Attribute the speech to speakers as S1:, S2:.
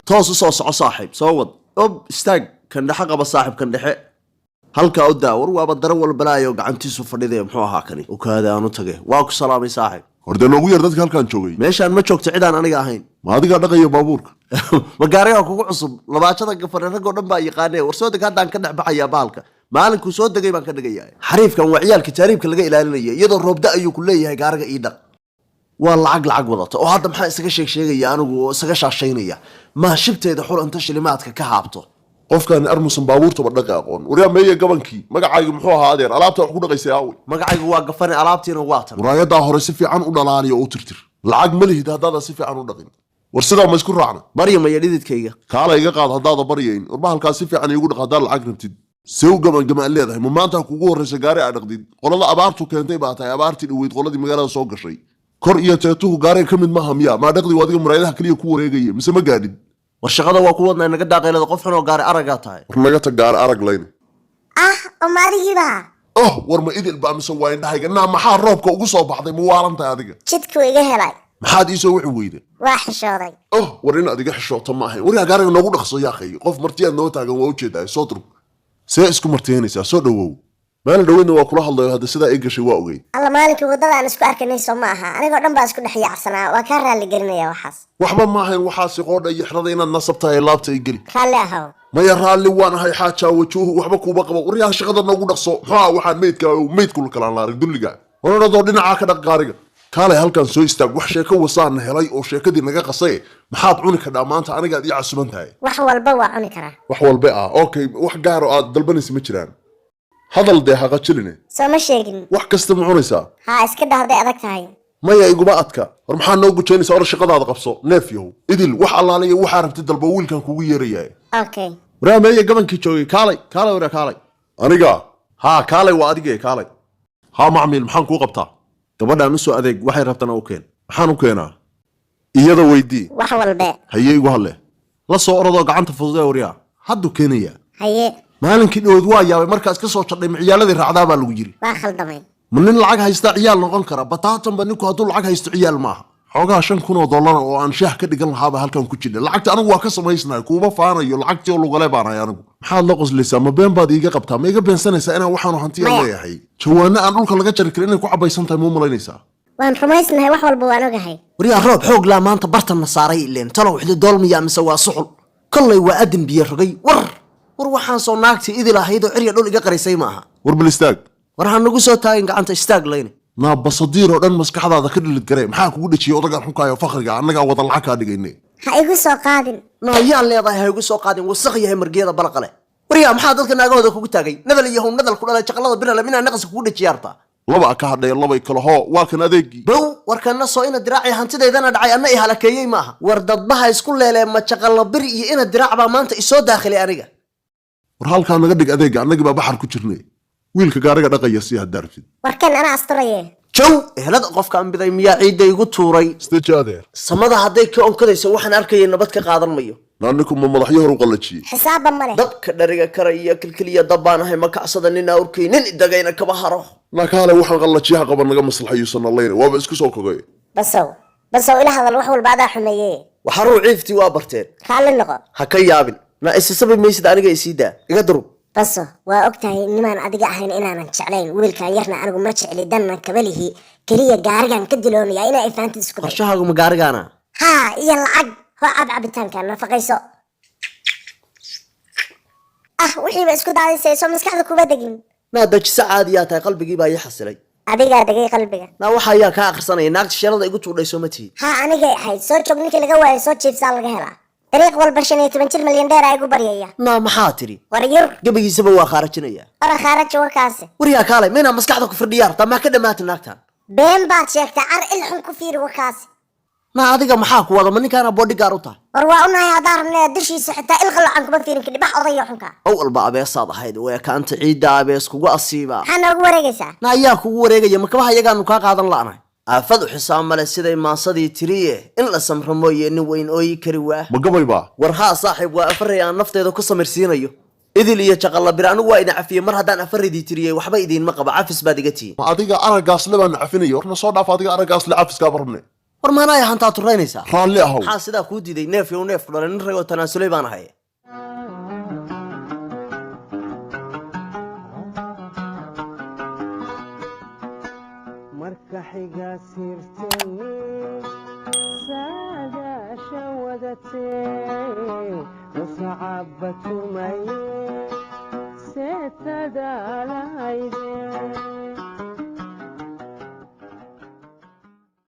S1: توصل صاحب صوت استاج كان ده حق بصاحب كان ده halka u daawar waaba daran walba laayo gacantiisu fadhiday muxuu ahaa kani oo kaada aanu tagay waa ku salaamay saaxiib
S2: horde loogu yar dadka halkan joogay
S1: meeshaan ma joogto cid aan aniga ahayn
S2: ma adiga dhaqayo baabuurka
S1: ma gaariga kugu cusub labaajada gafar ragoo dhan baa yaqaanay warsooda hadaan ka dhaxbaxaya baalka maalinku soo dagay baan ka dhigayaa xariifkan waa ciyaalka taariibka laga ilaalinaya iyadoo roobda ayuu ku leeyahay gaariga ii dhaq waa lacag wadato oo hadda maxaa isaga sheegaya anigu isaga shaashaynaya ma shibteeda xul inta shilimaadka ka haabto
S2: qofkan armusan baabuurta badhaqa aqoon wariya meeyay gabankii magacaygu muxuu ahaa adeer alaabta wax ku dhaqaysay aawi
S1: magacaygu waa gafane alaabtiina waa tan
S2: muraayada hore si fiican u dhalaaliyo oo tirtir lacag ma lihid haddaad si fiican u dhaqin war sidaa ma isku raacna
S1: baryama iyo dhididkayga
S2: kaala iga qaad haddaad baryayn warba halkaas si fiican iigu dhaqadaa lacag rabtid sew gaban leedahay ma maanta kugu horeysa gaari aad dhaqdid qolada abaartu keentay baa tahay abaartii dhaweyd qoladii magaalada soo gashay kor iyo teetuhu gaariga kamid maaha miya ma dhaqdi wadiga muraayadaha kaliya ku wareegaya mise ma gaadhin
S1: warshaqada waa ku wadnaa naga daaqeelada qof xun oo gaari araga tahay
S2: war naga tag gaari arag layna
S3: umaadigiiba
S2: war ma idil baa mise waa indhahayga naa maxaa roobka ugu soo baxday ma waalantahay adiga
S3: jidku iga helay
S2: maxaad ii soo wixi weyda
S3: waa xishooday
S2: war in adiga xishooto ma ahayn wariga gaariga noogu dhaqso yaaqay qof martiyaad noo taagan waa ujeedaa soo durug see isku martiyanaysaa soo dhawow maalin dhaweydna waa kula hadlayo hadda sidaa ii gashay waa ogeyd
S3: alla maalinkii waddadaan isku arkanayso ma aha anigoo dhan baa isku dhex yaacsanaa waa kaa raalli gelinaya waxaas
S2: waxba ma ahayn waxaasi qoodha iyo xirada inaad nasabtahay laabta i geli
S3: raalli ahow
S2: maya raalli waan ahay xaajaa wajuuhu waxba kuuba qabo waryaha shaqada noogu dhaqso maxaa waxaan meydkula kalaan laarig dulliga waradoo dhinacaa ka dhaq gaariga kaalay halkan soo istaag wax sheeko wasaana helay oo sheekadii naga qasay maxaad cuni kadhaa maanta anigaad ii casuban tahay
S3: wax walba waa cuni karaa
S2: wax walba okay wax gaaro aad dalbanaysa ma jiraan hadal dee haqa jiline
S3: soo ma sheegin
S2: wax kasta ma cunaysaa
S3: haa iska dhahday adag tahay
S2: maya iguma adka war maxaa noo gujaynaysaa or shaqadaada qabso neef yahow idil wax allaaliya waxaa rabtay dalba wiilkan kugu yeerayaa
S3: okay
S1: waraa meeya gabankii joogay kaalay waraa kaalay
S2: aniga
S1: haa kaalay waa adigee kaalay
S2: haa macmiil maxaan kuu qabtaa
S1: gabadhaan usoo adeeg waxay rabtana u keen
S2: maxaan u keenaa iyada weydii
S3: wax walbe
S2: haye igu hadle
S1: la soo orodoo gacanta fududee waryaa hadduu keenayaa
S3: haye
S1: maalinkii dhawood waa yaabay markaas ka soo jadhay ciyaaladii raacdaa baa lagu yiri
S3: waa khaldamay
S1: ma nin lacag haysta ciyaal noqon kara bataatanba ninku hadduu lacag haysto ciyaal maaha xoogaa $5,000 oo aan shaah ka dhigan lahaaba halkan ku jira lacagta anigu waa ka samaysnahay kuuma faanayo lacagtii oo lugale baanahay anigu maxaad la qoslaysaa ma been baad iiga qabtaa ma iga beensanaysaa inaan waxaanu hantiya leeyahay jawaano aan dhulka laga jari karin inay ku cabaysan tahay muu malaynaysaa
S3: waan rumaysnahay wax walba waan ogahay
S1: waryaa roob xoog laa maanta bartanna saaray ileen talow xidhi doolmiyaa mise waa suxul kollay waa adin biyo rogay war waxaan soo naagtii idil ahayd oo cirya dhul iga qarisay maaha
S2: war bal istaag
S1: war ha nagu soo taagin gacanta istaag layne
S2: naa basadiir oo dhan maskaxdaada ka dhilid garee maxaa kugu dhajiyay odagaan xunkaayo fakhriga annagaa wada lacag kaa dhigayne
S3: ha igu soo qaadin
S1: naayaan leedahay ha igu soo qaadin wasaq yahay margeeda balaqale waryaa maxaa dadka naagahooda kugu taagay nadal iyo hown nadal ku dhalay jaqalada birale minaa naqas kugu dhajiyaarta
S2: laba ka hadhay labay kala hoo waa kan adeegii
S1: bow warkana soo ina diraaci hantideedana dhacay anna i halakeeyay maaha war dadbaha isku leelee ma jaqala bir iyo ina diraac baa maanta isoo daakhilay aniga
S2: war halkaa naga dhig adeega annagii baa baxar ku jirnay wiilka gaariga dhaqaya si haddaa rabtid
S3: warkan anaa asturaye
S1: jow ehelada qofka ambiday miyaa ciidda igu tuuray
S2: istajaadee
S1: samada hadday ka onkadayso waxaan arkayay nabad ka qaadan mayo
S2: naaniku ma madaxyo hor u qallajiyey
S3: xisaabba male
S1: dabka dhariga karaya kilkiliya dabbaan ahay ma kacsada nin awrkay nin idagayna kaba haro
S2: naakaale waxaan qallajiyaha qaban naga maslaxayuusan allayna waaba isku soo kogay
S3: basow ila hadal wax walba adaa xumeeye
S1: waxaruu ciiftii waa barteen
S3: raalli noqo
S1: ha ka yaabin na isasabi maysid aniga isiidaa iga durug
S3: baso waa og tahay nimaan adiga ahayn inaanan jeclayn wiilkan yarna anigu ma jecli danna kabalihi keliya gaarigan ka diloonaya inaa ifaantid isku day
S1: qorshahaagu ma gaarigaana
S3: haa iyo lacag hoo cab cabitaanka nafaqayso wixiiba isku daadisayso maskaxda kuma degin
S1: naa dajisa caadiyaa tahay qalbigii baa ii xasilay
S3: adigaa degay qalbiga
S1: naa waxa ayaa kaa akhrisanaya naagta sheelada igu tuudhayso ma tihid
S3: haa anigay ahayd soo joog ninkii laga waayo soo jiibsaa laga helaa dariiq walba 15 milyan dheer igu baryaya
S1: naa maxaa tiri
S3: war yar
S1: gabagiisaba waa khaarajinaya
S3: ara khaaraj warkaasi
S1: waryaa kaalay mayna maskaxda ku firdhiyaarta ma ka dhamaatay naagtan
S3: been baad sheegtay car ilxun ku fiiri warkaasi
S1: naa adiga maxaa ku wada ma ninkaana bodyguard u tahay
S3: war waa unahay haddaan rabnay dushiisa xitaa ilqalacan kuma fiirin kadib wax odaya xunka
S1: awalba abeesaad ahayd way kaanta ciidda abees kugu asiiba
S3: maxaa noogu wareegaysaa
S1: naa ayaa kugu wareegaya makabaha iyagaanu kaa qaadan la'nahay aafadu xisaab male siday maasadii tiriye in la samro mooye nin weyn ooyi kari waa
S2: ma gabayba
S1: war haa saaxiib waa afaray aan nafteeda ku samirsiinayo idil iyo jaqalla bir anigu waa idin cafiyey mar haddaan afaradii tiriyey waxba idiinma qaba cafis baad iga tihiin
S2: ma adiga aragaas le baan cafinayo warna soo dhaaf adiga aragaas le cafiskaa barabne
S1: war maanaya hantaa turaynaysaa
S2: raalli ahow
S1: maxaa sidaa kuu diiday neef iyo neef dhalay nin ragoo tanaasulay baan ahay
S4: marka xiga sirtay saadaasha wadatay musacabatu may setadaalayde